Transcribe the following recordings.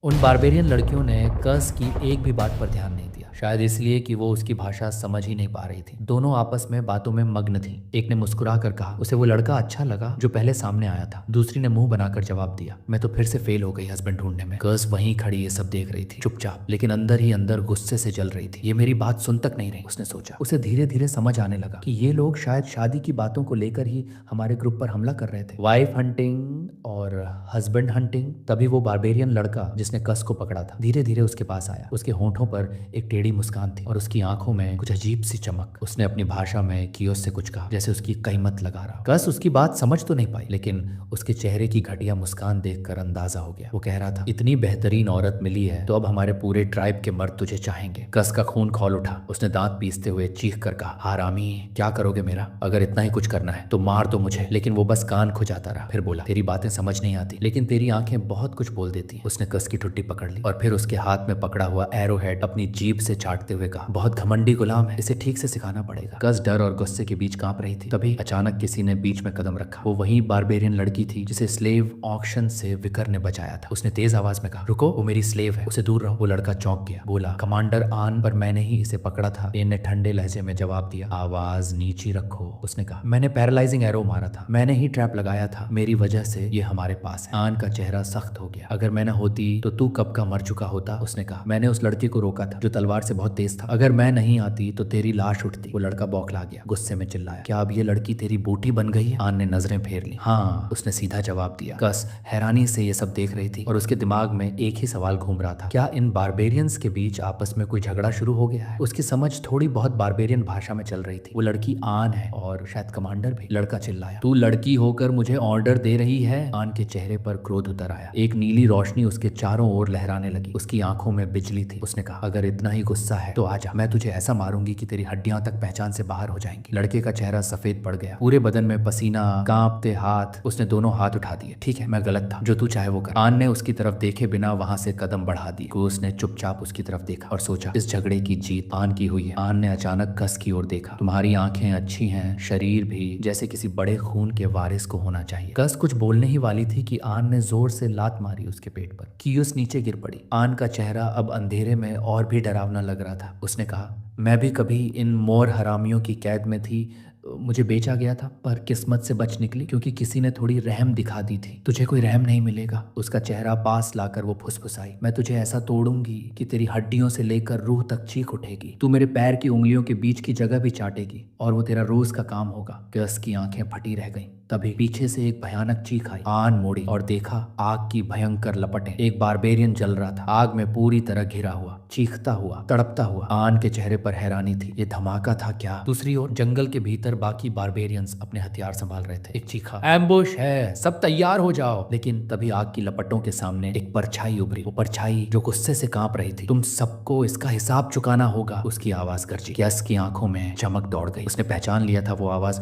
उन बारबेरियन लड़कियों ने कस की एक भी बात पर ध्यान नहीं दिया, शायद इसलिए कि वो उसकी भाषा समझ ही नहीं पा रही थी। दोनों आपस में बातों में मग्न थी। एक ने मुस्कुरा कर कहा, उसे वो लड़का अच्छा लगा जो पहले सामने आया था। दूसरी ने मुंह बनाकर जवाब दिया, मैं तो फिर से फेल हो गई हस्बैंड ढूंढने में। कस वहीं खड़ी ये सब देख रही थी, चुपचाप, लेकिन अंदर ही अंदर गुस्से से जल रही थी। ये मेरी बात सुन तक नहीं रही, उसने सोचा। उसे धीरे धीरे समझ आने लगा कि ये लोग शायद शादी की बातों को लेकर ही हमारे ग्रुप पर हमला कर रहे थे। वाइफ हंटिंग और हस्बैंड हंटिंग। तभी वो बारबेरियन लड़का जिसने कस को पकड़ा था धीरे धीरे उसके पास आया। उसके होंठों पर एक टेढ़ी मुस्कान थी और उसकी आंखों में कुछ अजीब सी चमक। उसने अपनी भाषा में कियोस से कुछ कहा, जैसे उसकी कीमत लगा रहा। कस उसकी बात समझ तो नहीं पाई, लेकिन उसके चेहरे की घटिया मुस्कान देखकर अंदाजा हो गया। वो कह रहा था, इतनी बेहतरीन औरत मिली है तो अब हमारे पूरे ट्राइब के मर्द तुझे चाहेंगे। कस का खून खौल उठा। उसने दांत पीसते हुए चीख कर कहा, हारामी, क्या करोगे मेरा? अगर इतना ही कुछ करना है तो मार दो मुझे। लेकिन वो बस कान खुजाता रहा। फिर बोला, तेरी बातें समझ नहीं आती, लेकिन तेरी आंखें बहुत कुछ बोल देती हैं। उसने कस की ठुड्डी पकड़ ली और फिर उसके हाथ में पकड़ा हुआ एरो हेड अपनी जीभ से चाटते हुए कहा, बहुत घमंडी गुलाम है, इसे ठीक से सिखाना पड़ेगा। कस डर और गुस्से के बीच कांप रही थी। तभी अचानक किसी ने बीच में कदम रखा। वो वही बारबेरियन लड़की थी जिसे स्लेव ऑक्शन से विकर ने बचाया था। उसने तेज आवाज में कहा, रुको, वो मेरी स्लेव है, उसे दूर रहो। वो लड़का चौंक गया। बोला, कमांडर आन, पर मैंने ही इसे पकड़ा था। एन ने ठंडे लहजे में जवाब दिया। आवाज नीची रखो, उसने कहा, मैंने पैरालाइजिंग एरो मारा था, मैंने ही ट्रैप लगाया था, मेरी वजह से ये हमारे पास है। आन का चेहरा सख्त हो गया। अगर मैं न होती तो तू कब का मर चुका होता, उसने कहा। मैंने उस लड़की को रोका था जो तलवार से बहुत तेज था। अगर मैं नहीं आती तो तेरी लाश उठती। वो लड़का बौखला गया, गुस्से में चिल्लाया, क्या अब ये लड़की तेरी बूटी बन गई है? आन ने नजरें फेर ली। हाँ, उसने सीधा जवाब दिया। कस हैरानी से ये सब देख रही थी और उसके दिमाग में एक ही सवाल घूम रहा था, क्या इन बारबेरियंस के बीच आपस में कोई झगड़ा शुरू हो गया है? उसकी समझ थोड़ी बहुत बारबेरियन भाषा में चल रही थी। वो लड़की आन है और शायद कमांडर भी। लड़का चिल्लाया, तू लड़की होकर मुझे ऑर्डर दे रही है? आन के चेहरे पर क्रोध उतर आया। एक नीली रोशनी उसके चारों ओर लहराने लगी। उसकी आंखों में बिजली थी। उसने कहा, अगर इतना ही गुस्सा है तो आजा, मैं तुझे ऐसा मारूंगी कि तेरी हड्डियां तक पहचान से बाहर हो जाएंगी। लड़के का चेहरा सफेद पड़ गया, पूरे बदन में पसीना, कांपते हाथ। उसने दोनों हाथ उठा दिए। ठीक है, मैं गलत था, जो तू चाहे वो कर। आन ने उसकी तरफ देखे बिना वहां से कदम बढ़ा दिए। उसने चुपचाप उसकी तरफ देखा और सोचा, इस झगड़े की जीत आन की हुई है। आन ने अचानक कस की ओर देखा। तुम्हारी आंखें अच्छी हैं, शरीर भी जैसे किसी बड़े खून के वारिस को होना चाहिए। कस कुछ बोलने ही वाली थी कि आन ने जोर से लात मारी उसके पेट पर। कियोस नीचे गिर पड़ी। आन का चेहरा अब अंधेरे में और भी डरावना लग रहा था। उसने कहा, मैं भी कभी इन मोर हरामियों की कैद में थी, मुझे बेचा गया था, पर किस्मत से बच निकली क्योंकि किसी ने थोड़ी रहम दिखा दी थी। तुझे कोई रहम नहीं मिलेगा। उसका चेहरा पास लाकर वो फुसफुसाई, मैं तुझे ऐसा तोड़ूंगी कि तेरी हड्डियों से लेकर रूह तक चीख उठेगी। तू मेरे पैर की उंगलियों के बीच की जगह भी चाटेगी और वो तेरा रोज का काम होगा। कस की आंखें फटी रह गईं। तभी पीछे से एक भयानक चीख आई। आन मुड़ी और देखा आग की भयंकर लपटें। एक बारबेरियन जल रहा था, आग में पूरी तरह घिरा हुआ, चीखता हुआ, तड़पता हुआ। आन के चेहरे पर हैरानी थी, ये धमाका था क्या? दूसरी ओर जंगल के भीतर बाकी बारबेरियंस अपने हथियार संभाल रहे थे। एक चीखा, एम्बुश है, सब तैयार हो जाओ। लेकिन तभी आग की लपटों के सामने एक परछाई उभरी। वो परछाई जो गुस्से से कांप रही थी। तुम सबको इसका हिसाब चुकाना होगा, उसकी आवाज गरजी। कस की आंखों में चमक दौड़ गई। उसने पहचान लिया था वो आवाज।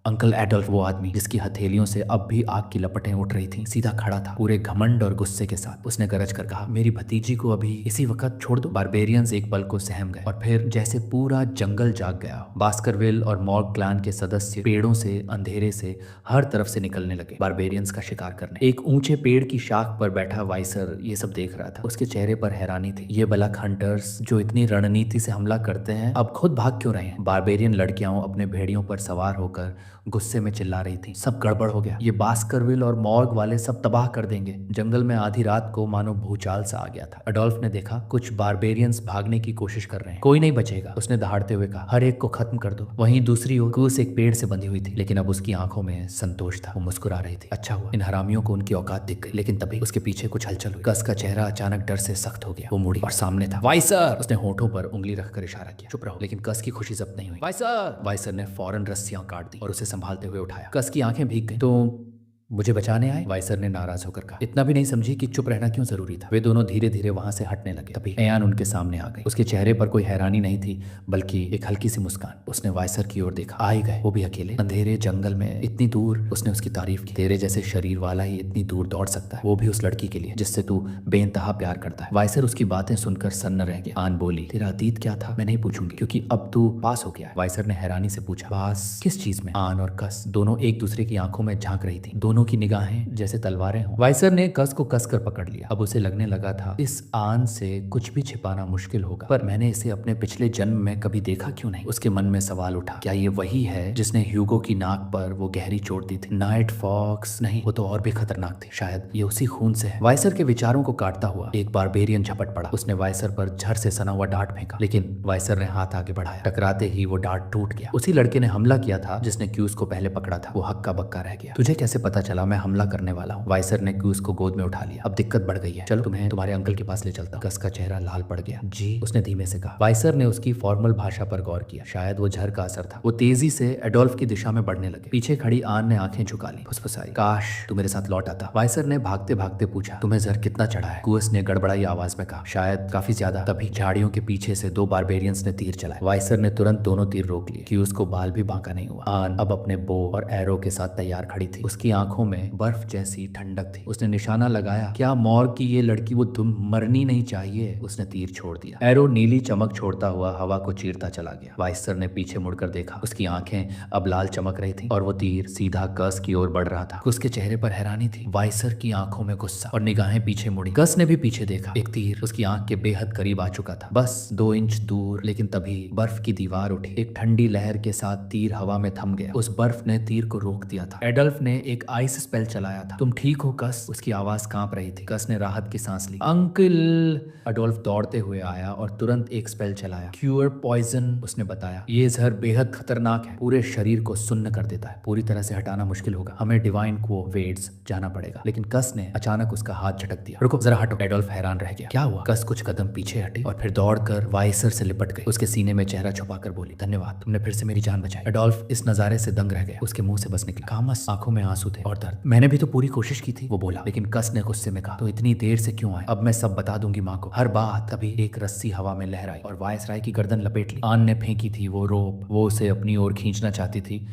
अंकल एडोल्फ, वो आदमी जिसकी हथेलियों से अब भी आग की लपटें उठ रही थीं, सीधा खड़ा था, पूरे घमंड और गुस्से के साथ। उसने गरज कर कहा, मेरी भतीजी को अभी इसी वक्त छोड़ दो। बारबेरियंस एक पल को सहम गए और फिर जैसे पूरा जंगल जाग गया। बास्करविल और मॉर्ग क्लैन के सदस्य पेड़ों से, अंधेरे से, हर तरफ से निकलने लगे बारबेरियंस का शिकार करने। एक ऊंचे पेड़ की शाख पर बैठा वाइसर ये सब देख रहा था। उसके चेहरे पर हैरानी थी। ये बलक हंटर्स जो इतनी रणनीति से हमला करते हैं, अब खुद भाग क्यों रहे हैं? बारबेरियन लड़कियां अपने भेड़ियों पर सवार होकर गुस्से में चिल्ला रही थी, सब गड़बड़ हो गया, ये बास्करविल और मॉर्ग वाले सब तबाह कर देंगे। जंगल में आधी रात को मानो भूचाल सा आ गया था। अडोल्फ ने देखा कुछ बारबेरियंस भागने की कोशिश कर रहे हैं, कोई नहीं बचेगा, उसने दहाड़ते हुए कहा, हर एक को खत्म कर दो। वहीं दूसरी ओर कूस एक पेड़ से बंधी हुई थी, लेकिन अब उसकी आंखों में संतोष था। वो मुस्कुरा रही थी। अच्छा हुआ इन हरामियों को उनकी औकात दिख गई। लेकिन तभी उसके पीछे कुछ हलचल हुई। कस का चेहरा अचानक डर से सख्त हो गया। वो मुड़ी और सामने था वाइसर। उसने होठों पर उंगली रखकर इशारा किया, चुप रहो। लेकिन कस की खुशी जब्त नहीं हुई। वाइसर! वाइसर ने फौरन रस्सियां काट दी और उसे संभालते हुए उठाया। कस की आंखें भीग गईं। तो मुझे बचाने आए? वाइसर ने नाराज होकर कहा। इतना भी नहीं समझी कि चुप रहना क्यों जरूरी था? वे दोनों धीरे धीरे वहां से हटने लगे। तभी एयान उनके सामने आ गई। उसके चेहरे पर कोई हैरानी नहीं थी, बल्कि एक हल्की सी मुस्कान। उसने वाइसर की ओर देखा। आ ही गए, वो भी अकेले, अंधेरे जंगल में, इतनी दूर। उसने उसकी तारीफ की। तेरे जैसे शरीर वाला ही इतनी दूर दौड़ सकता है, वो भी उस लड़की के लिए जिससे तू बेइंतहा प्यार करता है। वाइसर उसकी बातें सुनकर सन्न रह गया। आन बोली, तेरा अतीत क्या था? मैं नहीं पूछूंगी, क्योंकि अब तू पास हो गया है। वाइसर ने हैरानी से पूछा, पास किस चीज में? आन और कस दोनों एक दूसरे की आंखों में झांक रही थी। दोनों दोनों की निगाहें जैसे तलवारें हों। वाइसर ने कस को कस कर पकड़ लिया। अब उसे लगने लगा था इस आन से कुछ भी छिपाना मुश्किल होगा, पर मैंने इसे अपने पिछले जन्म में कभी देखा क्यों नहीं। उसके मन में सवाल उठा, क्या ये वही है जिसने ह्यूगो की नाक पर वो गहरी चोट दी थी? नाइट फॉक्स नहीं, वो तो और भी खतरनाक थी। शायद ये उसी खून से है। वाइसर के विचारों को काटता हुआ एक बारबेरियन झपट पड़ा। उसने वाइसर पर झर से सना हुआ डांट फेंका, लेकिन वाइसर ने हाथ आगे बढ़ाया। टकराते ही वो डांट टूट गया। उसी लड़के ने हमला किया था जिसने क्यूज को पहले पकड़ा था। वो हक्का बक्का रह गया। तुझे कैसे पता चला मैं हमला करने वाला हूँ? वाइसर ने क्यूज को गोद में उठा लिया। अब दिक्कत बढ़ गई है, चलो तुम्हें तुम्हारे अंकल के पास ले चलता हूं। कस का चेहरा लाल पड़ गया। जी, उसने धीमे से कहा। वाइसर ने उसकी फॉर्मल भाषा पर गौर किया। शायद वो झर का असर था। वो तेजी से एडोल्फ की दिशा में बढ़ने लगे। पीछे खड़ी आन ने आंखें झुका ली, फुसफुसाई, काश तू मेरे साथ लौट आता। वाइसर ने भागते भागते पूछा, तुम्हें जहर कितना चढ़ा है? कुस ने गड़बड़ाई आवाज में कहा, शायद काफी ज्यादा। तभी झाड़ियों के पीछे से दो बारबेरियंस ने तीर चलाए। वाइसर ने तुरंत दोनों तीर रोक लिए। क्यूज को बाल भी बांका नहीं हुआ। आन अब अपने बो और एरो के साथ तैयार खड़ी थी। उसकी आंखों में बर्फ जैसी ठंडक थी। उसने निशाना लगाया, क्या मॉर्ग की ये लड़की वो तुम मरनी नहीं चाहिए? उसने तीर छोड़ दिया। एरो नीली चमक छोड़ता हुआ हवा को चीरता चला गया। वाइसर ने पीछे मुड़कर देखा। उसकी आंखें अब लाल चमक रही थी और वो तीर सीधा कस की ओर बढ़ रहा था। उसके चेहरे पर हैरानी थी। वाइसर की आंखों में गुस्सा और निगाहें पीछे मुड़ी। कस ने भी पीछे देखा। एक तीर उसकी आंख के बेहद करीब आ चुका था, बस 2 इंच दूर। लेकिन तभी बर्फ की दीवार उठी। एक ठंडी लहर के साथ तीर हवा में थम गया। उस बर्फ ने तीर को रोक दिया था। एडल्फ ने एक आइस स्पेल चलाया था। तुम ठीक हो कस? उसकी आवाज कांप रही थी। कस ने राहत की सांस ली। अंकल! एडोल्फ दौड़ते हुए आया और तुरंत एक स्पेल चलाया। क्यूर पॉइजन, उसने बताया। ये जहर बेहद खतरनाक है, पूरे शरीर को सुन्न कर देता है। पूरी तरह से हटाना मुश्किल होगा। हमें डिवाइन को वेड्स जाना पड़ेगा। लेकिन कस ने अचानक उसका हाथ झटक दिया। रुको जरा हटो। एडोल्फ हैरान रह गया। क्या हुआ? कस कुछ कदम पीछे हटी और फिर दौड़कर वाइसर से लिपट गई। उसके सीने में चेहरा छुपाकर बोली, धन्यवाद, तुमने फिर से मेरी जान बचाई। एडोल्फ इस नजारे से दंग रह गया। उसके मुंह से बस निकला, कामस। आंखों में आंसू थे और दर्द। मैंने भी तो पूरी कोशिश की थी, वो बोला। लेकिन कस ने गुस्से में कहा, तो इतनी देर से क्यों आए? अब मैं सब बता दूंगी माँ को, हर बात। तभी एक रस्सी हवा में लहराई और वायसराय की गर्दन लपेट ली। आन ने फेंकी थी वो रोप। वो उसे अपनी ओर खींचना चाहती थी।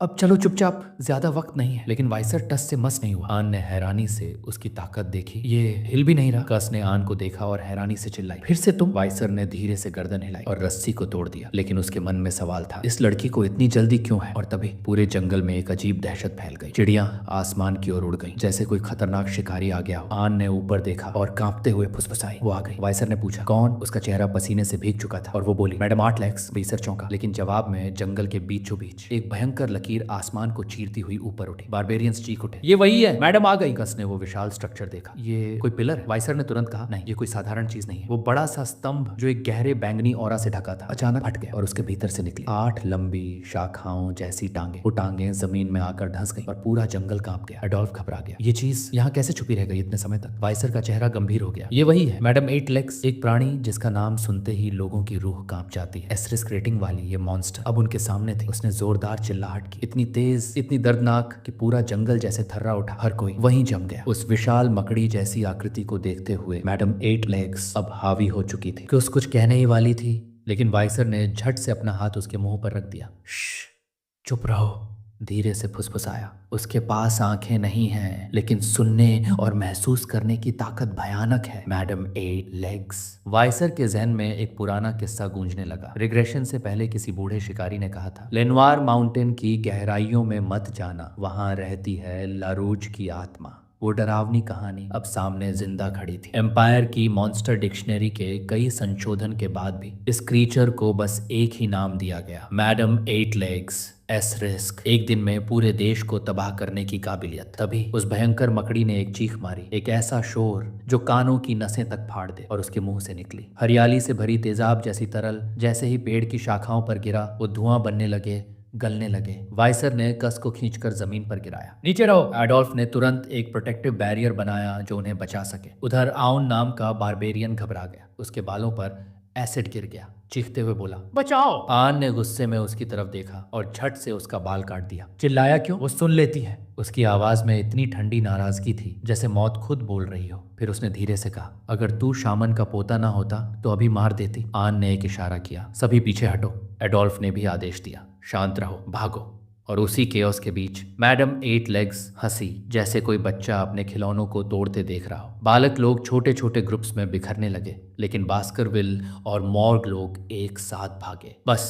अब चलो चुपचाप, ज्यादा वक्त नहीं है। लेकिन वाइसर टस से मस नहीं हुआ। आन ने हैरानी से उसकी ताकत देखी। ये हिल भी नहीं रहा। कस ने आन को देखा और हैरानी से चिल्लाई, फिर से तुम? वाइसर ने धीरे से गर्दन हिलाई और रस्सी को तोड़ दिया। लेकिन उसके मन में सवाल था, इस लड़की को इतनी जल्दी क्यों है? और तभी पूरे जंगल में एक अजीब दहशत फैल गई। चिड़ियां आसमान की ओर उड़ गई, जैसे कोई खतरनाक शिकारी आ गया हो। आन ने ऊपर देखा और कांपते हुए फुसफुसाई, वो आ गई। वाइसर ने पूछा, कौन? उसका चेहरा पसीने से भीग चुका था और वो बोली, मैडम 8 लेग्स। वाइसर चौंका, लेकिन जवाब में जंगल के बीचों बीच एक भयंकर लकीर आसमान को चीरती हुई ऊपर उठी। बारबेरियंस चीख उठे, ये वही है, मैडम आ गई। कस ने वो विशाल स्ट्रक्चर देखा। ये कोई पिलर है? वाइसर ने तुरंत कहा, नहीं, ये कोई साधारण चीज नहीं है। वो बड़ा सा स्तंभ जो एक गहरे बैंगनी ऑरा से ढका था अचानक फट गया और उसके भीतर से निकली 8 लंबी शाखाओं जैसी टांगे। वो टांगे जमीन में आकर धंस गई और पूरा जंगल कांप गया। एडोल्फ घबरा गया। ये चीज यहाँ कैसे छुपी रह गई इतने समय तक? वाइसर का चेहरा गंभीर हो गया। ये वही है मैडम, 8 लेग्स, एक प्राणी जिसका नाम सुनते ही लोगों की रूह कांप जाती है। एस्टेरिस्क रेटिंग वाली ये मॉन्स्टर अब उनके सामने थी। उसने जोरदार चिल्लाहट की, इतनी तेज, इतनी दर्दनाक कि पूरा जंगल जैसे थर्रा उठा। हर कोई वहीं जम गया। उस विशाल मकड़ी जैसी आकृति को देखते हुए मैडम 8 लेग्स अब हावी हो चुकी थी। कुछ कहने ही वाली थी, लेकिन वाइसर ने झट से अपना हाथ उसके मुंह पर रख दिया। चुप रहो, धीरे से फुसफुसाया। उसके पास आंखें नहीं हैं, लेकिन सुनने और महसूस करने की ताकत भयानक है। Madam 8 legs. वाइसर के जहन में एक पुराना किस्सा गूंजने लगा। रिग्रेशन से पहले किसी बूढ़े शिकारी ने कहा था, लेनवार माउंटेन की गहराइयों में मत जाना, वहां रहती है लारूज की आत्मा। वो डरावनी कहानी अब सामने जिंदा खड़ी थी। एम्पायर की मॉन्स्टर डिक्शनरी के कई संशोधन के बाद भी इस क्रीचर को बस एक ही नाम दिया गया, मैडम 8 लेग्स। एस्टेरिस्क। एक दिन में पूरे देश को तबाह करने की काबिलियत। तभी उस भयंकर मकड़ी ने एक चीख मारी, एक ऐसा शोर जो कानों की नसें तक फाड़ दे, और उसके मुंह से निकली हरियाली से भरी तेजाब जैसी तरल। जैसे ही पेड़ की शाखाओं पर गिरा, वो धुआं बनने लगे, गलने लगे। वाइसर ने कस को खींचकर जमीन पर गिराया। नीचे रहो। एडोल्फ ने तुरंत एक प्रोटेक्टिव बैरियर बनाया जो उन्हें बचा सके। उधर आउन नाम का बारबेरियन घबरा गया। उसके बालों पर एसिड गिर गया। चीखते हुए बोला, बचाओ। आन ने गुस्से में उसकी तरफ देखा और झट से उसका बाल काट दिया। चिल्लाया क्यों? वो सुन लेती है। उसकी आवाज में इतनी ठंडी नाराजगी थी जैसे मौत खुद बोल रही हो। फिर उसने धीरे से कहा, अगर तू शामन का पोता ना होता तो अभी मार देती। आन ने एक इशारा किया, सभी पीछे हटो। एडोल्फ ने भी आदेश दिया, शांत रहो, भागो। और उसी केओस के बीच मैडम 8 लेग्स हंसी, जैसे कोई बच्चा अपने खिलौनों को तोड़ते देख रहा हो। बालक लोग छोटे छोटे ग्रुप्स में बिखरने लगे, लेकिन बास्करविल और मॉर्ग लोग एक साथ भागे। बस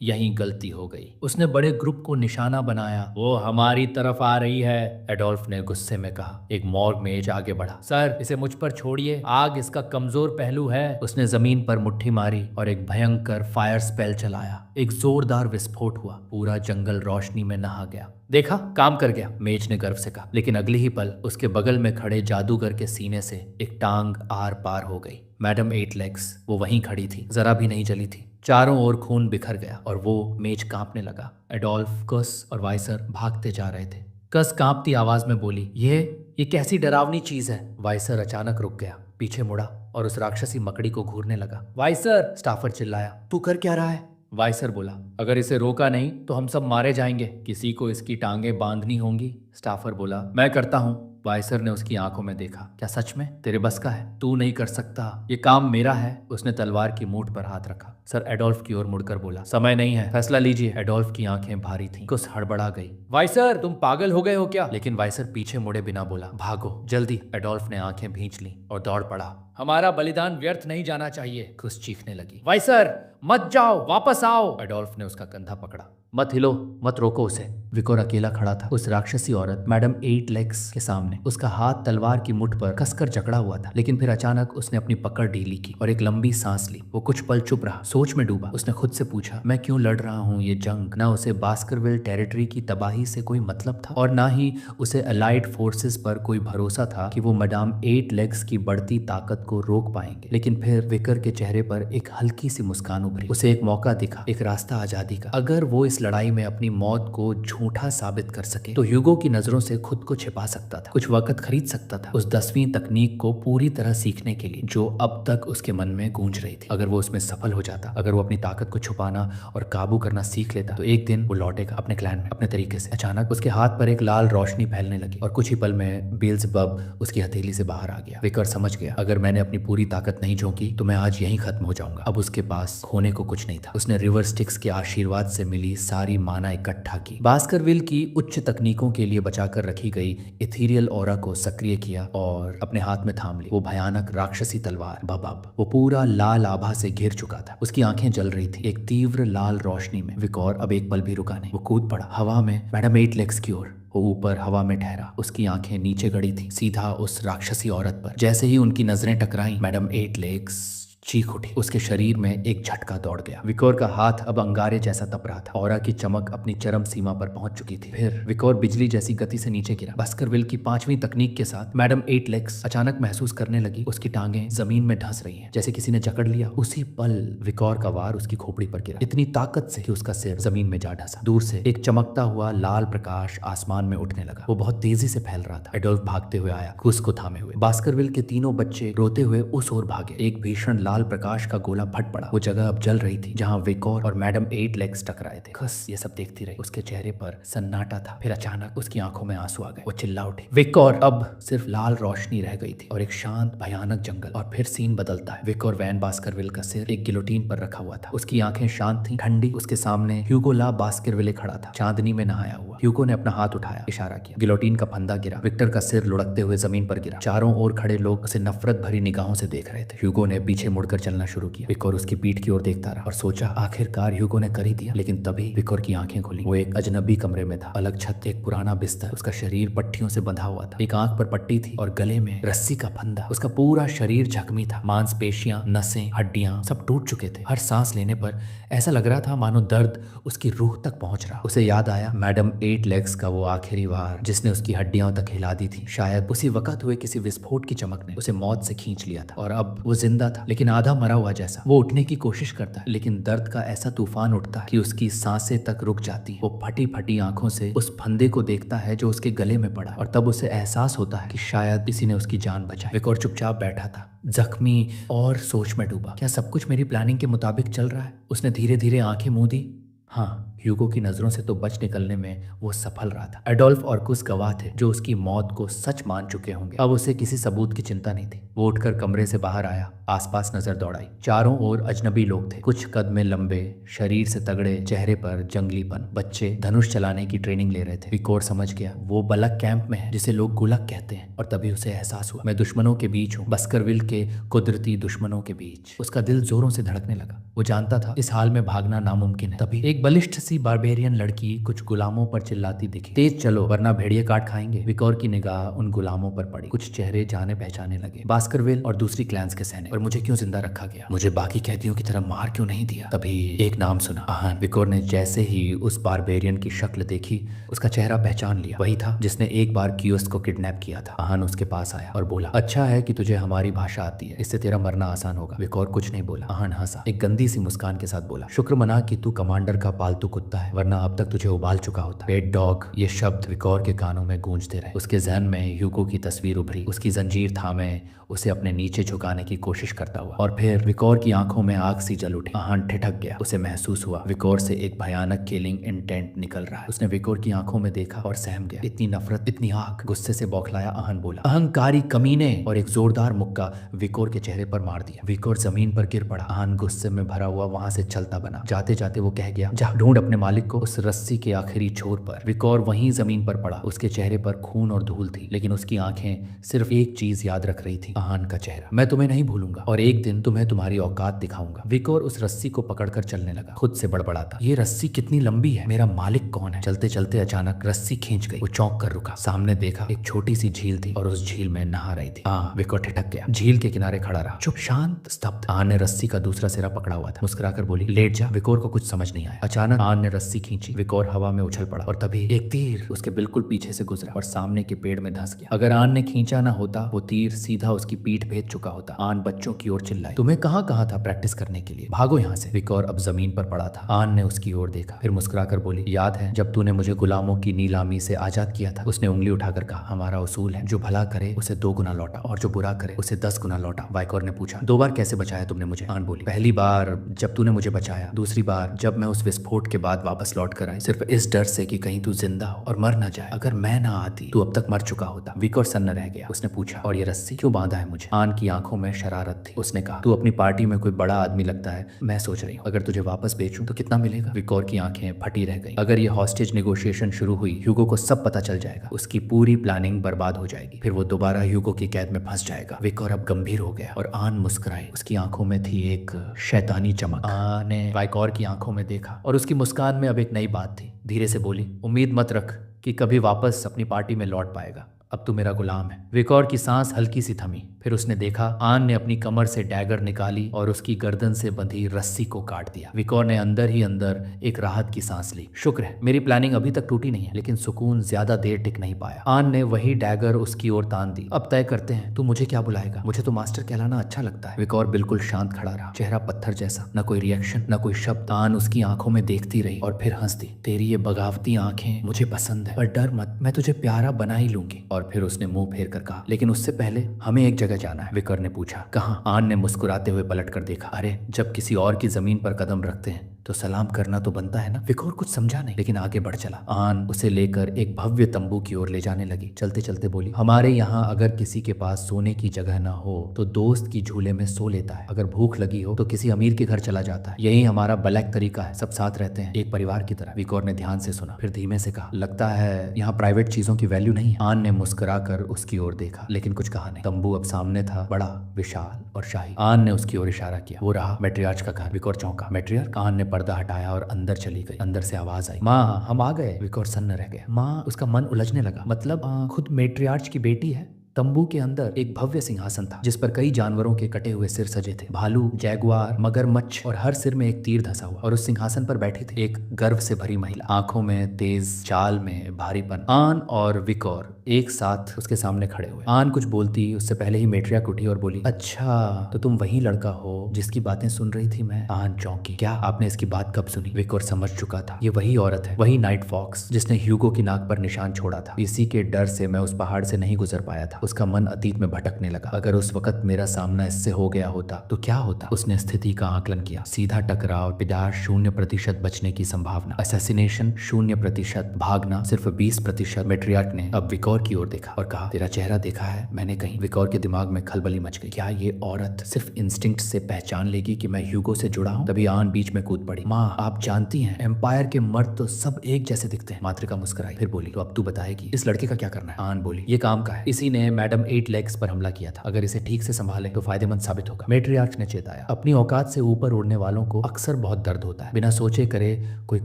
यही गलती हो गई। उसने बड़े ग्रुप को निशाना बनाया। वो हमारी तरफ आ रही है, एडोल्फ ने गुस्से में कहा। एक मॉर्ग मेज आगे बढ़ा। सर, इसे मुझ पर छोड़िए, आग इसका कमजोर पहलू है। उसने जमीन पर मुट्ठी मारी और एक भयंकर फायर स्पेल चलाया। एक जोरदार विस्फोट हुआ। पूरा जंगल रोशनी में नहा गया। देखा, काम कर गया, मेज ने गर्व से कहा। लेकिन अगली ही पल उसके बगल में खड़े जादूगर के सीने से एक टांग आर पार हो गई। मैडम एट लेग्स वो वहीं खड़ी थी, जरा भी नहीं जली थी। चारों ओर खून बिखर गया और वो मेज कांपने लगा। एडोल्फ, कस और वाइसर भागते जा रहे थे। कस कांपती आवाज में बोली, ये कैसी डरावनी चीज है। वाइसर अचानक रुक गया, पीछे मुड़ा और उस राक्षसी मकड़ी को घूरने लगा। वाइसर, स्टाफर चिल्लाया, तू कर क्या रहा है? वाइसर बोला, अगर इसे रोका नहीं तो हम सब मारे जाएंगे, किसी को इसकी टांगें बांधनी होंगी। स्टाफर बोला, मैं करता हूँ। वाइसर ने उसकी आंखों में देखा। क्या सच में तेरे बस का है? तू नहीं कर सकता, ये काम मेरा है। उसने तलवार की मूठ पर हाथ रखा। सर एडोल्फ की ओर मुड़कर बोला, समय नहीं है, फैसला लीजिए। एडोल्फ की आंखें भारी थीं, कुछ हड़बड़ा गई। वाइसर, तुम पागल हो गए हो क्या? लेकिन वाइसर पीछे मुड़े बिना बोला, भागो जल्दी। एडोल्फ ने आंखें भींच ली और दौड़ पड़ा। हमारा बलिदान व्यर्थ नहीं जाना चाहिए, कुछ चीखने लगी। वाइसर, मत जाओ, वापस आओ। एडोल्फ ने उसका कंधा पकड़ा। मत हिलो, मत रोको उसे। विकोर अकेला खड़ा था उस राक्षसी औरत मैडम एट लेग्स के सामने। उसका हाथ तलवार की मुठ पर कसकर जकड़ा हुआ था। लेकिन फिर अचानक उसने अपनी पकड़ ढीली की और एक लंबी सांस ली। वो कुछ पल चुप रहा, सोच में डूबा। उसने खुद से पूछा, मैं क्यों लड़ रहा हूँ ये जंग? ना उसे बास्करविल टेरिटरी की तबाही से कोई मतलब था और ना ही उसे अलाइड फोर्सेस पर कोई भरोसा था कि वो मैडम एट लेग्स की बढ़ती ताकत को रोक पाएंगे। लेकिन फिर विकर के चेहरे पर एक हल्की सी मुस्कान उभरी। उसे एक मौका दिखा, एक रास्ता आजादी का। अगर वो इस लड़ाई में अपनी मौत को झूठा साबित कर सके तो ह्यूगो की नजरों से खुद को छिपा सकता था, कुछ वक्त खरीद सकता था उस 10वीं तकनीक को पूरी तरह सीखने के लिए जो अब तक उसके मन में गूंज रही थी। अगर वो उसमें सफल हो जाता, अगर वो अपनी ताकत को छुपाना और काबू करना सीख लेता, तो एक दिन वो लौटेगा अपने क्लैन में अपने तरीके से। अचानक उसके हाथ पर एक लाल रोशनी फैलने लगी और कुछ ही पल में बेल्ज़ेबब उसकी हथेली से बाहर आ गया। विकर समझ गया, अगर मैंने अपनी पूरी ताकत नहीं झोंकी तो मैं आज यहीं खत्म हो जाऊंगा। अब उसके पास खोने को कुछ नहीं था। उसने रिवर स्टिक्स के आशीर्वाद से मिली सारी माना इकट्ठा की, बास्करविल की उच्च तकनीकों के लिए बचाकर रखी गई इथीरियल ऑरा को सक्रिय किया और अपने हाथ में थाम ली वो भयानक राक्षसी तलवार बबब। वो पूरा लाल आभा से घिर चुका था। उसकी आंखें जल रही थी एक तीव्र लाल रोशनी में। विकोर अब एक पल भी रुका नहीं। वो कूद पड़ा हवा में मैडम एट लेग्स की ओर। वो ऊपर हवा में ठहरा, उसकी आंखें नीचे गड़ी थी, सीधा उस राक्षसी औरत पर। जैसे ही उनकी नजरें टकराई, मैडम एट लेग्स चीख उठी। उसके शरीर में एक झटका दौड़ गया। विकोर का हाथ अब अंगारे जैसा तप रहा था। ऑरा की चमक अपनी चरम सीमा पर पहुंच चुकी थी। फिर विकोर बिजली जैसी गति से नीचे गिरा। बास्करविल की 5वीं तकनीक के साथ मैडम एट लेग्स अचानक महसूस करने लगी उसकी टांगें जमीन में धंस रही हैं, जैसे किसी ने जकड़ लिया। उसी पल विकोर का वार उसकी खोपड़ी पर गिरा, इतनी ताकत से कि उसका सिर जमीन में जा ढसा। दूर से एक चमकता हुआ लाल प्रकाश आसमान में उठने लगा। वो बहुत तेजी से फैल रहा था। एडोल्फ भागते हुए आया, कुस को थामे हुए। बास्करविल के तीनों बच्चे रोते हुए उस ओर भागे। एक भीषण लाल प्रकाश का गोला फट पड़ा। वो जगह अब जल रही थी जहां विकोर और मैडम एट लेग्स टकराए थे। खस ये सब देखती रही। उसके चेहरे पर सन्नाटा था। फिर अचानक उसकी आंखों में आंसू आ गए। वो चिल्ला उठी, विकोर! अब सिर्फ लाल रोशनी रह गई थी और एक शांत भयानक जंगल। और फिर सीन बदलता है। विकोर वैन बास्करविल का सिर एक गिलोटीन पर रखा हुआ था। उसकी आंखें शांत थी, ठंडी। उसके सामने ह्यूगो ला बास्करविले खड़ा था, चांदनी में नहाया हुआ। ह्यूगो ने अपना हाथ उठाया, इशारा किया। गिलोटीन का फंदा गिरा। विक्टर का सिर लुढ़कते हुए जमीन पर गिरा। चारों ओर खड़े लोग उसे नफरत भरी निगाहों से देख रहे थे। ह्यूगो ने पीछे मुड़कर चलना शुरू किया। विकोर उसकी पीठ की ओर देखता रहा और सोचा, आखिरकार ह्यूगो ने कर ही दिया। लेकिन तभी विकोर की आंखें खुली। वो एक अजनबी कमरे में था, अलग छत, एक पुराना बिस्तर। उसका शरीर पट्टियों से बंधा हुआ था। एक आंख पर पट्टी थी और गले में रस्सी का फंदा। उसका पूरा शरीर जख्मी था। मांसपेशियां, नसें, हड्डियां सब टूट चुके थे। हर सांस लेने पर ऐसा लग रहा था मानो दर्द उसकी रूह तक पहुंच रहा। उसे याद आया मैडम एट लेग्स का वो आखिरी वार जिसने उसकी हड्डियों तक हिला दी थी। शायद उसी वक्त हुए किसी विस्फोट की चमक ने उसे मौत से खींच लिया था और अब वो जिंदा था, लेकिन आधा मरा हुआ जैसा। वो उठने की कोशिश करता है, लेकिन दर्द का ऐसा तूफान उठता है कि उसकी सांसें तक रुक जाती है। वो फटी फटी आंखों से उस फंदे को देखता है जो उसके गले में पड़ा और तब उसे एहसास होता है कि शायद किसी ने उसकी जान बचाई। विकोर चुपचाप बैठा था, जख्मी और सोच में डूबा। क्या सब कुछ मेरी प्लानिंग के मुताबिक चल रहा है? उसने धीरे धीरे आंखें मूंदी। हाँ, ह्यूगो की नजरों से तो बच निकलने में वो सफल रहा था। एडोल्फ और कुछ गवाह थे जो उसकी मौत को सच मान चुके होंगे। अब उसे किसी सबूत की चिंता नहीं थी। वो उठकर कमरे से बाहर आया, आसपास नजर दौड़ाई। चारों ओर अजनबी लोग थे, कुछ कद में लंबे, शरीर से तगड़े, चेहरे पर जंगलीपन। बच्चे धनुष चलाने की ट्रेनिंग ले रहे थे। विकोर समझ गया वो बलक कैंप में है, जिसे लोग गुलक कहते हैं, और तभी उसे एहसास हुआ, मैं दुश्मनों के बीच हूँ, बस्करविल के कुदरती दुश्मनों के बीच। उसका दिल जोरों से धड़कने लगा। वो जानता था इस हाल में भागना नामुमकिन है। तभी एक बलिष्ठ सी बारबेरियन लड़की कुछ गुलामों पर चिल्लाती दिखी, तेज चलो वरना भेड़िए काट खाएंगे। विकोर की निगाह उन गुलामों पर पड़ी। कुछ चेहरे जाने पहचाने लगे, बास्करविल और दूसरी क्लैंस के सैनिक। और मुझे क्यों जिंदा रखा गया? मुझे बाकी कैदियों की तरह मार क्यों नहीं दिया? तभी एक नाम सुना, आहान। विकोर ने जैसे ही उस बारबेरियन की शक्ल देखी, उसका चेहरा पहचान लिया। वही था जिसने एक बार कियोस्क को किडनैप किया था। आहान उसके पास आया और बोला, अच्छा है कि तुझे हमारी भाषा आती है, इससे तेरा मरना आसान होगा। विकोर कुछ नहीं बोला। आहान हंसा, एक गंदी सी मुस्कान के साथ बोला, शुक्र मना कि तू कमांडर का पालतू कुत्ता है, वरना अब तक तुझे उबाल चुका होता। पेट डॉग, ये शब्द विकोर के कानों में गूंजते रहे। उसके जहन में ह्यूगो की तस्वीर उभरी, उसकी जंजीर थामे उसे अपने नीचे झुकाने की कोशिश करता हुआ। और फिर विकोर की आंखों में आग सी जल उठी। आहान ठिठक गया। उसे महसूस हुआ विकोर से एक भयानक किलिंग इंटेंट निकल रहा है। उसने विकोर की आंखों में देखा और सहम गया। इतनी नफरत, इतनी आग। गुस्से से बौखलाया आहान बोला, अहंकारी कमीने, और एक जोरदार मुक्का विकोर के चेहरे पर मार दिया। विकोर जमीन पर गिर पड़ा। आहान गुस्से में भरा हुआ वहां से चलता बना। जाते जाते वो कह गया, जा ढूंढ अपने मालिक को उस रस्सी के आखिरी छोर पर। विकोर वहीं जमीन पर पड़ा। उसके चेहरे पर खून और धूल थी, लेकिन उसकी आंखें सिर्फ एक चीज याद रख रही थी, आहान का चेहरा। मैं तुम्हें नहीं भूलूंगा और एक दिन तुम्हें तुम्हारी औकात दिखाऊंगा। विकोर उस रस्सी को पकड़कर चलने लगा, खुद से बड़बड़ाता, ये रस्सी कितनी लंबी है, मेरा मालिक कौन है? चलते चलते अचानक रस्सी खींच गई। वो चौंक कर रुका। सामने देखा एक छोटी सी झील थी और उस झील में नहा रही थी। हाँ, विकोर ठिठक गया। झील के किनारे खड़ा रहा, चुप, शांत, स्तब्ध। आहान ने रस्सी का दूसरा सिरा पकड़ा हुआ था। मुस्कुराकर बोली, लेट जा। विकोर को कुछ समझ नहीं आया। अचानक आहान ने रस्सी खींची। विकोर हवा में उछल पड़ा और तभी एक तीर उसके बिल्कुल पीछे से गुजरा और सामने के पेड़ में धंस गया। अगर आहान ने खींचा ना होता, वो तीर सीधा उसकी पीठ भेद चुका होता। आहान बच्चों की ओर चिल्लाई, तुम्हें कहाँ था प्रैक्टिस करने के लिए? भागो यहाँ से। विकोर अब जमीन पर पड़ा था। आहान ने उसकी ओर देखा, फिर मुस्कुराकर बोली, याद है जब तूने मुझे गुलामों की नीलामी से आजाद किया था? उसने उंगली उठाकर कहा, हमारा उसूल है, जो भला करे उसे 2 गुना लौटा और जो बुरा करे उसे 10 गुना लौटा। विकोर ने पूछा, 2 बार कैसे बचाया तुमने मुझे? आहान बोली, पहली बार जब तूने मुझे बचाया, दूसरी बार जब मैं उस विस्फोट के बाद वापस लौट कर आई, सिर्फ इस डर से कि कहीं तू जिंदा हो और मर न जाए। अगर मैं ना आती तू अब तक मर चुका होता। विकोर सन्न रह गया। उसने पूछा, और ये रस्सी क्यों बांधा है मुझे? आहान की आंखों में शरारत थी। उसने कहा, तू अपनी पार्टी में कोई बड़ा आदमी लगता है। मैं सोच रही हूँ अगर तुझे वापस बेचूं तो कितना मिलेगा? विकोर की आंखें फटी रह गई। अगर ये हॉस्टेज नेगोशिएशन शुरू हुई, ह्यूगो को सब पता चल जाएगा, उसकी पूरी प्लानिंग बर्बाद हो जाएगी, फिर वो दोबारा ह्यूगो की कैद में फंस जाएगा। विकोर अब गंभीर हो गया और आहान मुस्कुराई। उसकी आंखों में थी एक शैतानी चमक। आहान ने विकोर की आंखों में देखा और उसकी मुस्कान में अब एक नई बात थी। धीरे से बोली, उम्मीद मत रख कि कभी वापस अपनी पार्टी में लौट पाएगा, अब तू मेरा गुलाम है। विकोर की सांस हल्की सी थमी। फिर उसने देखा आहान ने अपनी कमर से डैगर निकाली और उसकी गर्दन से बंधी रस्सी को काट दिया। विकोर ने अंदर ही अंदर एक राहत की सांस ली। शुक्र है मेरी प्लानिंग अभी तक टूटी नहीं है, लेकिन सुकून ज्यादा देर टिक नहीं पाया। आहान ने वही डैगर उसकी ओर तान दी। अब तय करते हैं, तू मुझे क्या बुलाएगा? मुझे तो मास्टर कहलाना अच्छा लगता है। विकोर बिल्कुल शांत खड़ा रहा, चेहरा पत्थर जैसा, न कोई रिएक्शन, न कोई शब्द। आहान उसकी आंखों में देखती रही और फिर हंस दी। तेरी ये बगावती आंखें मुझे पसंद है, पर डर मत, मैं तुझे प्यारा बना ही लूंगी। और फिर उसने मुंह फेर कर कहा, लेकिन उससे पहले हमें एक जगह जाना है। विकोर ने पूछा, कहाँ? आहान ने मुस्कुराते हुए पलट कर देखा। अरे, जब किसी और की जमीन पर कदम रखते हैं तो सलाम करना तो बनता है ना। विकोर कुछ समझा नहीं, लेकिन आगे बढ़ चला। आहान उसे लेकर एक भव्य तंबू की ओर ले जाने लगी। चलते चलते बोली, हमारे यहाँ अगर किसी के पास सोने की जगह ना हो तो दोस्त की झूले में सो लेता है। अगर भूख लगी हो तो किसी अमीर के घर चला जाता है। यही हमारा ब्लैक तरीका है, सब साथ रहते हैं, एक परिवार की तरह। विकोर ने ध्यान से सुना, फिर धीमे से कहा, लगता है यहाँ प्राइवेट चीजों की वैल्यू नहीं है। आहान ने मुस्कुरा कर उसकी ओर देखा, लेकिन कुछ कहा नहीं। तंबू अब सामने था, बड़ा, विशाल और शाही। आहान ने उसकी ओर इशारा किया। वो रहा मैट्रियार्च का घर। विकोर चौंका। मैट्रियार्च? आहान ने पर्दा हटाया और अंदर चली गई। अंदर से आवाज आई, माँ हम आ गए। विकोर सन्न रह गया। माँ? उसका मन उलझने लगा। मतलब खुद मैट्रियार्च की बेटी है? तंबू के अंदर एक भव्य सिंहासन था जिस पर कई जानवरों के कटे हुए सिर सजे थे, भालू, जैगुआर, मगरमच्छ, और हर सिर में एक तीर धंसा हुआ। और उस सिंहासन पर बैठी थी एक गर्व से भरी महिला, आंखों में तेज, चाल में भारीपन। आहान और विकोर एक साथ उसके सामने खड़े हुए। आहान कुछ बोलती उससे पहले ही मैट्रियार्च उठी और बोली, अच्छा तो तुम वही लड़का हो जिसकी बातें सुन रही थी मैं। आहान चौंकी। क्या? आपने इसकी बात कब सुनी? विकोर समझ चुका था, ये वही औरत है, वही नाइट फॉक्स जिसने ह्यूगो की नाक पर निशान छोड़ा था। इसी के डर से मैं उस पहाड़ से नहीं गुजर पाया था। उसका मन अतीत में भटकने लगा। अगर उस वक्त मेरा सामना इससे हो गया होता तो क्या होता? उसने स्थिति का आकलन किया। सीधा टकराव, पिदार 0% बचने की संभावना, असैसिनेशन 0%, भागना सिर्फ 20%। मैट्रियार्क ने अब विकोर की ओर देखा और कहा, तेरा चेहरा देखा है मैंने कहीं? विकोर के दिमाग में खलबली मच गई। क्या ये औरत सिर्फ इंस्टिंक्ट से पहचान लेगी कि मैं ह्यूगो से जुड़ा हूँ? तभी आन बीच में कूद पड़ी। माँ, आप जानती हैं एम्पायर के मर्द तो सब एक जैसे दिखते हैं। मातृका मुस्कुराई, फिर बोली, तो अब तू बताएगी इस लड़के का क्या करना है? आन बोली, ये काम का है। इसी ने मैडम 8 लेग्स पर हमला किया था। अगर इसे ठीक से संभाले तो फायदेमंद साबित होगा। मैट्रियार्क ने चेताया, अपनी औकात से ऊपर उड़ने वालों को अक्सर बहुत दर्द होता है। बिना सोचे करे कोई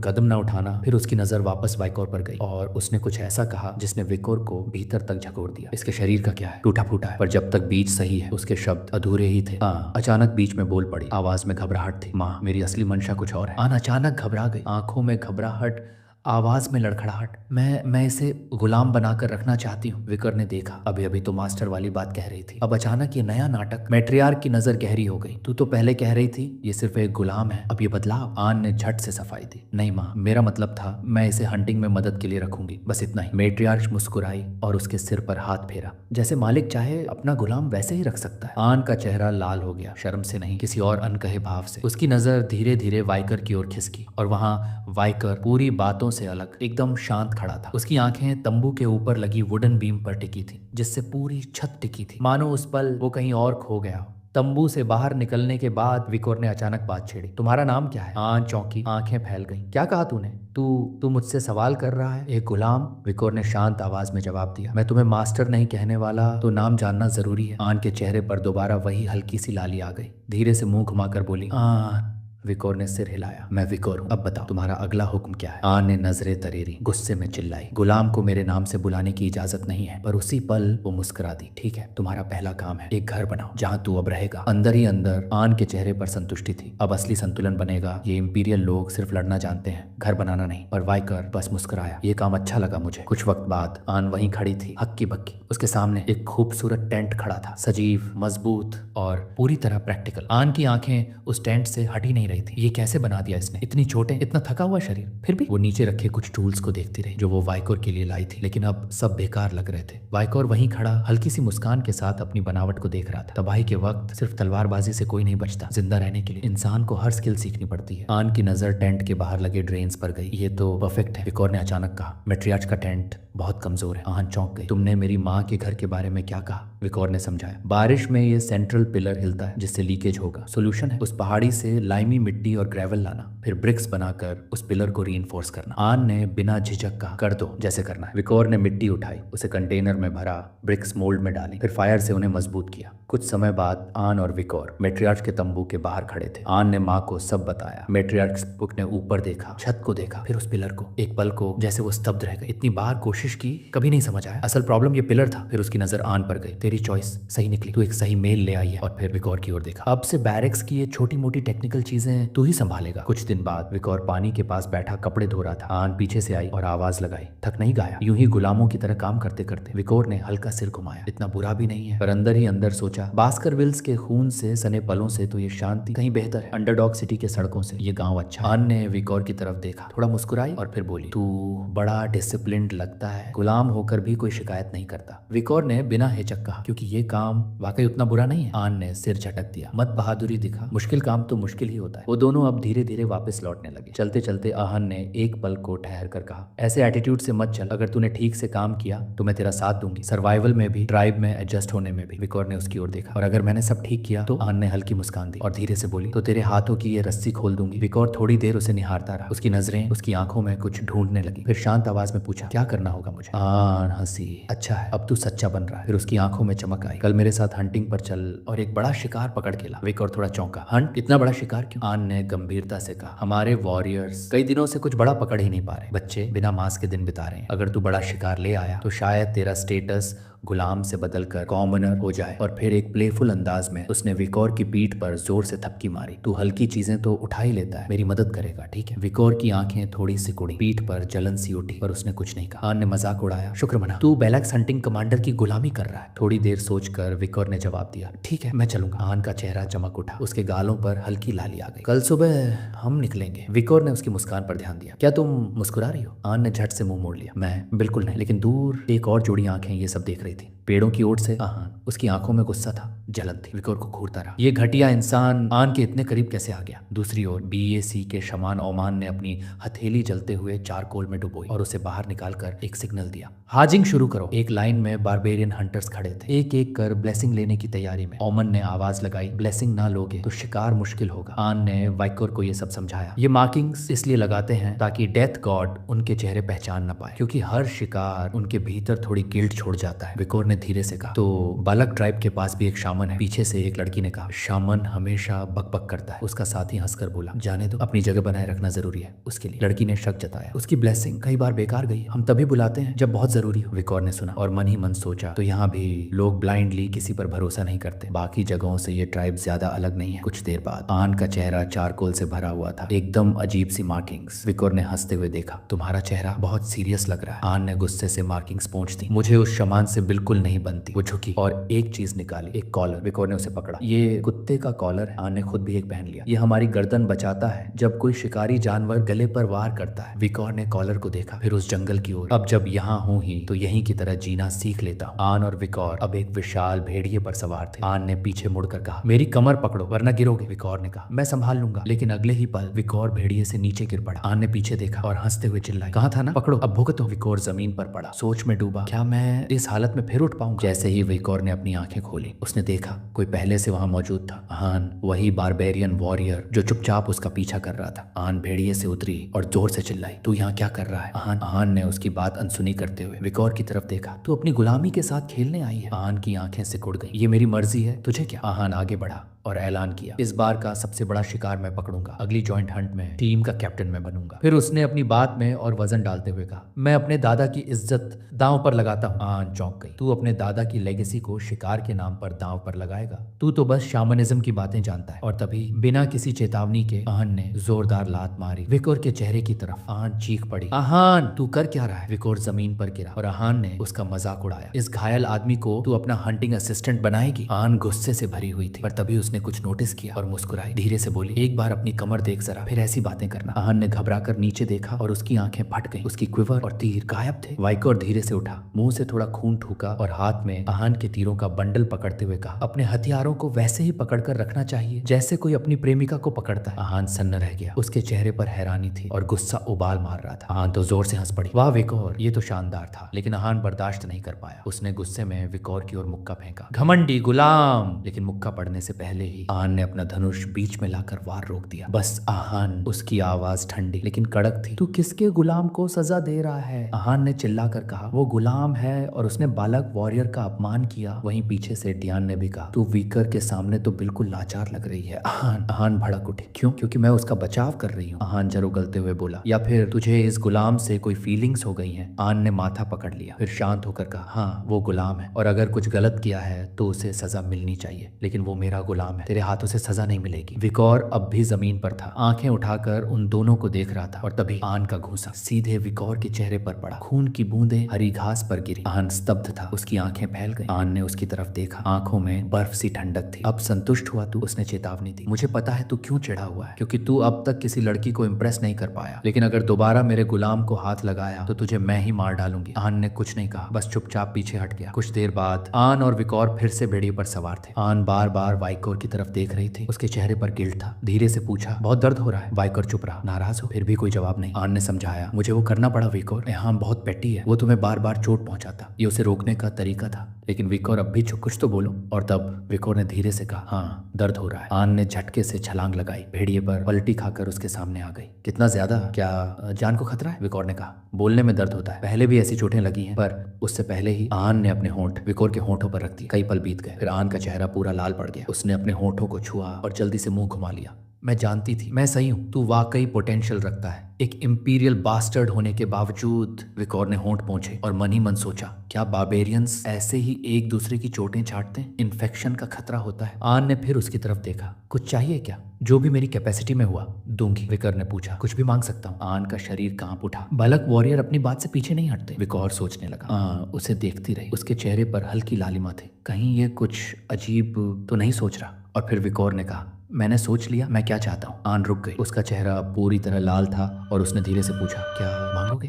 कदम न उठाना। फिर उसकी नजर वापस वाइकोर पर गई और उसने कुछ ऐसा कहा जिसने विकोर को भीतर तक झकोर दिया। इसके शरीर का क्या है? टूटा फूटा है, पर जब तक बीच सही है उसके शब्द अधूरे ही थे। हाँ, अचानक बीच में बोल पड़ी, आवाज में घबराहट थी। माँ, मेरी असली मंशा कुछ और है। आन अचानक घबरा गई, आंखों में घबराहट, आवाज में लड़खड़ाहट। मैं इसे गुलाम बनाकर रखना चाहती हूँ। विकर ने देखा, अभी अभी तो मास्टर वाली बात कह रही थी, अब अचानक ये नया नाटक। मैट्रियार्क की नजर गहरी हो गई। तू तो पहले कह रही थी ये सिर्फ एक गुलाम है, अब ये बदलाव? आन ने झट से सफाई दी, नहीं माँ, मेरा मतलब था मैं इसे हंटिंग में मदद के लिए रखूंगी, बस इतना ही। मैट्रियार्क मुस्कुराई और उसके सिर पर हाथ फेरा। जैसे मालिक चाहे अपना गुलाम वैसे ही रख सकता है। आन का चेहरा लाल हो गया, शर्म से नहीं किसी और अनकहे भाव से। उसकी नजर धीरे धीरे वाइकर की ओर खिसकी और वहां वाइकर पूरी बातों से अलग एकदम शांत खड़ा था। उसकी आंखें तंबू के ऊपर लगी वुडन बीम पर टिकी थी, जिससे पूरी छत टिकी थी, मानो उस पल वो कहीं और खो गया हो। तंबू से बाहर निकलने के बाद विकोर ने अचानक बात छेड़ी, तुम्हारा नाम क्या है? आन चौंकी, आंखें फैल गईं। क्या कहा तूने? तू मुझसे सवाल कर रहा है? एक गुलाम, विकोर ने शांत आवाज में जवाब दिया। मैं तुम्हें मास्टर नहीं कहने वाला, तो नाम जानना जरूरी है। आन के चेहरे पर दोबारा वही हल्की सी लाली आ गई। धीरे से मुंह घुमाकर बोली, आन। विकोर ने सिर हिलाया, मैं विकोर हूँ, अब बताओ तुम्हारा अगला हुक्म क्या है? आन ने नजरें तरेरी, गुस्से में चिल्लाई, गुलाम को मेरे नाम से बुलाने की इजाजत नहीं है। पर उसी पल वो मुस्कुरा दी, ठीक है, तुम्हारा पहला काम है एक घर बनाओ जहाँ तू अब रहेगा। अंदर ही अंदर आन के चेहरे पर संतुष्टि थी। अब असली संतुलन बनेगा। ये इंपीरियल लोग सिर्फ लड़ना जानते हैं, घर बनाना नहीं। पर वाइकर बस मुस्कुराया। ये काम अच्छा लगा मुझे। कुछ वक्त बाद आन वहीं खड़ी थी, हक्की बक्की। उसके सामने एक खूबसूरत टेंट खड़ा था, सजीव, मजबूत और पूरी तरह प्रैक्टिकल। आन की आंखें उस टेंट से हटी नहीं रही थी। ये कैसे बना दिया इसने? इतनी चोटें, इतना थका हुआ शरीर, फिर भी। वो नीचे रखे कुछ टूल्स को देखती रही जो वो वाइकोर के लिए लाई थी, लेकिन अब सब बेकार लग रहे थे। वाइकोर वहीं खड़ा हल्की सी मुस्कान के साथ अपनी बनावट को देख रहा था। तबाही के वक्त सिर्फ तलवारबाजी से कोई नहीं बचता। जिंदा रहने के लिए इंसान को हर स्किल सीखनी पड़ती है। आन की नजर टेंट के बाहर लगे ड्रेन्स पर गई। ये तो परफेक्ट है, विकोर ने अचानक कहा। मैट्रियार्क का टेंट बहुत कमजोर है। आन चौंक गई। तुमने मेरी माँ के घर के बारे में क्या कहा? विकोर ने समझाया, बारिश में ये सेंट्रल पिलर हिलता है जिससे लीकेज होगा। सोल्यूशन है उस पहाड़ी से लाइमी मिट्टी और ग्रेवल लाना, फिर ब्रिक्स बनाकर उस पिलर को रीइंफोर्स करना। आन ने बिना झिझक कहा, कर दो जैसे करना है। विकोर ने मिट्टी उठाई, उसे कंटेनर में भरा, ब्रिक्स मोल्ड में डाली, फिर फायर से उन्हें मजबूत किया। कुछ समय बाद आन और विकोर मैट्रियार्क के तंबू के बाहर खड़े थे। आन ने माँ को सब बताया। मैट्रियार्क ने ऊपर देखा, छत को देखा, फिर उस पिलर को। एक पल को जैसे वो स्तब्ध रह गए। इतनी बार कोशिश की, कभी नहीं समझ आया असल प्रॉब्लम ये पिलर था। फिर उसकी नजर आन पर गई। तेरी चॉइस सही निकली, तू एक सही मेल ले आई है। और फिर विकोर की ओर देखा, अब से बैरक्स की ये छोटी मोटी टेक्निकल चीजें तू ही संभालेगा। कुछ दिन बाद विकोर पानी के पास बैठा कपड़े धो रहा था। आन पीछे से आई और आवाज लगाई, थक नहीं गाया? यूं ही गुलामों की तरह काम करते करते। विकोर ने हल्का सिर घुमाया, इतना बुरा भी नहीं है, पर अंदर ही अंदर सोचा, बास्करविल्स के खून से सने पलों से तो ये शांति कहीं बेहतर है, अंडरडॉग सिटी के सड़कों से ये गांव अच्छा। आन ने विकोर की तरफ देखा, थोड़ा मुस्कुराई और फिर बोली, तू बड़ा डिसिप्लिन्ड लगता है, गुलाम होकर भी कोई शिकायत नहीं करता। विकोर ने बिना हिचक कहा, क्योंकि ये काम वाकई उतना बुरा नहीं है। आन ने सिर झटक दिया, मत बहादुरी दिखा, मुश्किल काम तो मुश्किल ही होता है। वो दोनों अब धीरे धीरे वापस लौटने लगे। चलते चलते आहन ने एक पल को ठहर कर कहा, ऐसे एटीट्यूड से मत चल, अगर तूने ठीक से काम किया तो मैं तेरा साथ दूंगी, सर्वाइवल में भी, ट्राइब में एडजस्ट होने में भी। विकोर ने उसकी ओर देखा, और अगर मैंने सब ठीक किया तो? आन ने हल्की मुस्कान दी और धीरे से बोली, तो तेरे हाथों की ये रस्सी खोल दूंगी। विकोर थोड़ी देर उसे निहारता रहा। उसकी नजरें उसकी आंखों में कुछ ढूंढने लगी। फिर शांत आवाज में पूछा, क्या करना होगा मुझे? आन हंसी, अच्छा है, अब तू सच्चा बन रहा है। फिर उसकी आंखों में चमक आई, कल मेरे साथ हंटिंग पर चल और एक बड़ा शिकार पकड़ के ला। विकोर थोड़ा चौंका, हंट? इतना बड़ा शिकार क्यों? आन ने गंभीरता से कहा, हमारे वॉरियर्स कई दिनों से कुछ बड़ा पकड़ ही नहीं पा रहे, बच्चे बिना मांस के दिन बिता रहे हैं। अगर तू बड़ा शिकार ले आया तो शायद तेरा स्टेटस गुलाम से बदलकर कॉमनर हो जाए। और फिर एक प्लेफुल अंदाज में उसने विकोर की पीठ पर जोर से थपकी मारी, तू हल्की चीजें तो उठा ही लेता है, मेरी मदद करेगा, ठीक है? विकोर की आंखें थोड़ी सिकुड़ी, पीठ पर जलन सी उठी, पर उसने कुछ नहीं कहा। आन ने मजाक उड़ाया, शुक्र मना, तू बेलैक्स हंटिंग कमांडर की गुलामी कर रहा है। थोड़ी देर सोचकर विकोर ने जवाब दिया, ठीक है मैं चलूंगा। आन का चेहरा चमक उठा, उसके गालों पर हल्की लाली आ गई। कल सुबह हम निकलेंगे। विकोर ने उसकी मुस्कान पर ध्यान दिया, क्या तुम मुस्कुरा रही हो? आन ने झट से मुंह मोड़ लिया, मैं बिल्कुल नहीं, लेकिन दूर एक और जोड़ी आंखें ये सब देख रही थी। पेड़ों की ओर से आहान। उसकी आंखों में गुस्सा था, जलन थी। विकोर को घूरता रहा। ये घटिया इंसान आन के इतने करीब कैसे आ गया? दूसरी ओर BAC के शमान ओमान ने अपनी हथेली जलते हुए चारकोल में डुबोई और उसे बाहर निकालकर एक सिग्नल दिया। हाजिंग शुरू करो। एक लाइन में बारबेरियन हंटर्स खड़े थे, एक एक कर ब्लेसिंग लेने की तैयारी में। ओमन ने आवाज लगाई, ब्लेसिंग ना लोगे तो शिकार मुश्किल होगा। आन ने वाइकोर को ये सब समझाया। ये मार्किंग्स इसलिए लगाते हैं ताकि डेथ गॉड उनके चेहरे पहचान ना पाए, क्योंकि हर शिकार उनके भीतर थोड़ी गिल्ट छोड़ जाता है। विकोर ने धीरे से कहा, तो बालक ट्राइब के पास भी एक शामन है। पीछे से एक लड़की ने कहा, शामन हमेशा बकबक करता है। उसका साथी हंसकर बोला, जाने दो, अपनी जगह बनाए रखना जरूरी है उसके लिए। लड़की ने शक जताया, उसकी ब्लेसिंग कई बार बेकार गई, हम तभी बुलाते हैं जब बहुत जरूरी हो। विकोर ने सुना और मन ही मन सोचा, तो यहाँ भी लोग ब्लाइंडली किसी पर भरोसा नहीं करते। बाकी जगहों से ये ट्राइब ज्यादा अलग नहीं है। कुछ देर बाद आन का चेहरा चारकोल से भरा हुआ था, एकदम अजीब सी मार्किंग्स। विकोर ने हंसते हुए देखा, तुम्हारा चेहरा बहुत सीरियस लग रहा है। आन ने गुस्से से मार्किंग्स पोंछ दी। मुझे उस शमान से बिल्कुल नहीं बनती। वो झुकी और एक चीज निकाली, एक कॉलर। विकोर ने उसे पकड़ा। ये कुत्ते का कॉलर है। आन ने खुद भी एक पहन लिया। ये हमारी गर्दन बचाता है जब कोई शिकारी जानवर गले पर वार करता है। विकोर ने कॉलर को देखा, फिर उस जंगल की ओर। अब जब यहाँ हूँ ही तो यहीं की तरह जीना सीख लेता हूँ। आन और विकोर अब एक विशाल भेड़िए पर सवार थे। आन ने पीछे मुड़कर कहा, मेरी कमर पकड़ो वरना गिरोगे। विकोर ने कहा, मैं संभाल लूंगा। लेकिन अगले ही पल विकोर भेड़िए से नीचे गिर पड़ा। आन ने पीछे देखा और हंसते हुए चिल्लाई, कहा था ना पकड़ो, अब भुगतो। विकोर जमीन पर पड़ा, सोच में डूबा, क्या मैं इस हालत में फिर उठ पाऊंगा? जैसे ही विकोर ने अपनी आंखें खोली, उसने देखा कोई पहले से वहां मौजूद था। आन, वही बारबेरियन वॉरियर जो चुपचाप उसका पीछा कर रहा था। आन भेड़िए से उतरी और जोर से चिल्लाई, तू यहाँ क्या कर रहा है? आन ने उसकी बात अनसुनी करते हुए विकोर की तरफ देखा, तू अपनी गुलामी के साथ खेलने आई है। आन की आंखें सिकुड़ गईं। ये मेरी मर्जी है, तुझे क्या? आहान आगे बढ़ा और ऐलान किया, इस बार का सबसे बड़ा शिकार मैं पकड़ूंगा। अगली जॉइंट हंट में टीम का कैप्टन मैं बनूंगा। फिर उसने अपनी बात में और वजन डालते हुए कहा, मैं अपने दादा की इज्जत दांव पर लगाता हूँ। आन चौंक गई। तू अपने दादा की लेगेसी को शिकार के नाम पर दांव पर लगाएगा? तू तो बस शामनिज्म की बातें जानता है। और तभी बिना किसी चेतावनी के आहान ने जोरदार लात मारी विकोर के चेहरे की तरफ। आहान चीख पड़ी, आहान तू कर क्या रहा है? विकोर जमीन पर गिरा और आहान ने उसका मजाक उड़ाया, इस घायल आदमी को तू अपना हंटिंग असिस्टेंट बनाएगी? आहान गुस्से से भरी हुई थी, पर तभी उसने कुछ नोटिस किया और मुस्कुराई। धीरे से बोली, एक बार अपनी कमर देख जरा, फिर ऐसी बातें करना। आहान ने घबराकर नीचे देखा और उसकी आंखें फट गईं। उसकी क्विवर और तीर गायब थे। वाइकोर धीरे से उठा, मुंह से थोड़ा खून थूका और हाथ में आहान के तीरों का बंडल पकड़ते हुए कहा, अपने हथियारों को वैसे ही पकड़कर रखना चाहिए जैसे कोई अपनी प्रेमिका को पकड़ता है। आहान सन्न रह गया। उसके चेहरे पर हैरानी थी और गुस्सा उबाल मार रहा था। आहान तो जोर से हंस पड़ी, वाह विकोर, ये तो शानदार था। लेकिन आहान बर्दाश्त नहीं कर पाया। उसने गुस्से में विकोर की ओर मुक्का फेंका, घमंडी गुलाम। लेकिन मुक्का पड़ने से पहले ही आहान ने अपना धनुष बीच में लाकर वार रोक दिया। बस आहान, उसकी आवाज ठंडी लेकिन कड़क थी, तू किसके गुलाम को सजा दे रहा है? आहान ने चिल्लाकर कहा, वो गुलाम है और उसने बालक वॉरियर का अपमान किया। वहीं पीछे से डियान ने भी कहा, तू वीकर के सामने तो बिल्कुल लाचार लग रही है। आहान भड़क उठी, क्यों? क्योंकि मैं उसका बचाव कर रही हूँ। आहान जरा उगलते हुए बोला, या फिर तुझे इस गुलाम से कोई फीलिंग्स हो गई हैं? आहान ने माथा पकड़ लिया, फिर शांत होकर कहा, हाँ वो गुलाम है और अगर कुछ गलत किया है तो उसे सजा मिलनी चाहिए, लेकिन वो मेरा गुलाम है, तेरे हाथों से सजा नहीं मिलेगी। विकोर अब भी जमीन पर था, आंखें उठाकर उन दोनों को देख रहा था और तभी आहान का घूंसा सीधे विकोर के चेहरे पर पड़ा। खून की बूंदें हरी घास पर गिरी। आहान स्तब्ध था, उसकी आंखें फैल गईं। आहान ने उसकी तरफ देखा, आंखों में बर्फ सी ठंडक थी। अब संतुष्ट हुआ तू? उसने चेतावनी दी, मुझे पता है तू क्यों चिढ़ा हुआ है, क्योंकि तू अब तक किसी लड़की को इम्प्रेस नहीं कर पाया, लेकिन अगर दोबारा मेरे गुलाम को हाथ लगाया तो तुझे मैं ही मार डालूंगी। आहान ने कुछ नहीं कहा, बस चुपचाप पीछे हट गया। कुछ देर बाद आहान और विकोर फिर से भेड़िए पर सवार थे। आहान बार बार वाइकोर की तरफ देख रही थी, उसके चेहरे पर गिल्ट था। धीरे से पूछा, बहुत दर्द हो रहा है? वाइकोर चुप रहा। नाराज हो? फिर भी कोई जवाब नहीं। आहान ने समझाया, मुझे वो करना पड़ा विकोर, यहाँ बहुत पेटी है, वो तुम्हें बार बार चोट पहुंचाता, ये उसे रोकने का तरीका था। लेकिन विकोर अब भी कुछ तो बोलो। और तब विकोर ने धीरे से कहा, हाँ दर्द हो रहा है। आहान ने झटके से छलांग लगाई, भेड़िए पर पलटी खाकर उसके सामने आ गई। कितना ज्यादा? क्या जान को खतरा है? विकोर ने कहा, बोलने में दर्द होता है, पहले भी ऐसी चोटें लगी हैं, पर उससे पहले ही आहान ने अपने होंठ विकोर के होंठों पर रख दिए। कई पल बीत गए, फिर आहान का चेहरा पूरा लाल पड़ गया। उसने अपने होंठों को छुआ और जल्दी से मुंह घुमा लिया। मैं जानती थी, मैं सही हूँ, तू वाकई पोटेंशियल रखता है, एक इंपीरियल बास्टर्ड होने के बावजूद। विकोर ने होंठ पोंछे और मन ही मन सोचा, क्या बार्बेरियंस ऐसे ही एक दूसरे की चोटें चाटते हैं? इन्फेक्शन का खतरा होता है। आहान ने फिर उसकी तरफ देखा, कुछ चाहिए क्या? जो भी मेरी कैपेसिटी में हुआ दूंगी। विकोर ने पूछा, कुछ भी मांग सकता हूँ? आहान का शरीर कांप उठा। बालक वॉरियर अपनी बात से पीछे नहीं हटते। विकोर सोचने लगा। उसे देखती रही, उसके चेहरे पर हल्की लालिमा थी, कहीं ये कुछ अजीब तो नहीं सोच रहा। और फिर विकोर ने कहा, मैंने सोच लिया मैं क्या चाहता हूँ। आहान रुक गई, उसका चेहरा पूरी तरह लाल था और उसने धीरे से पूछा, क्या मांगोगे?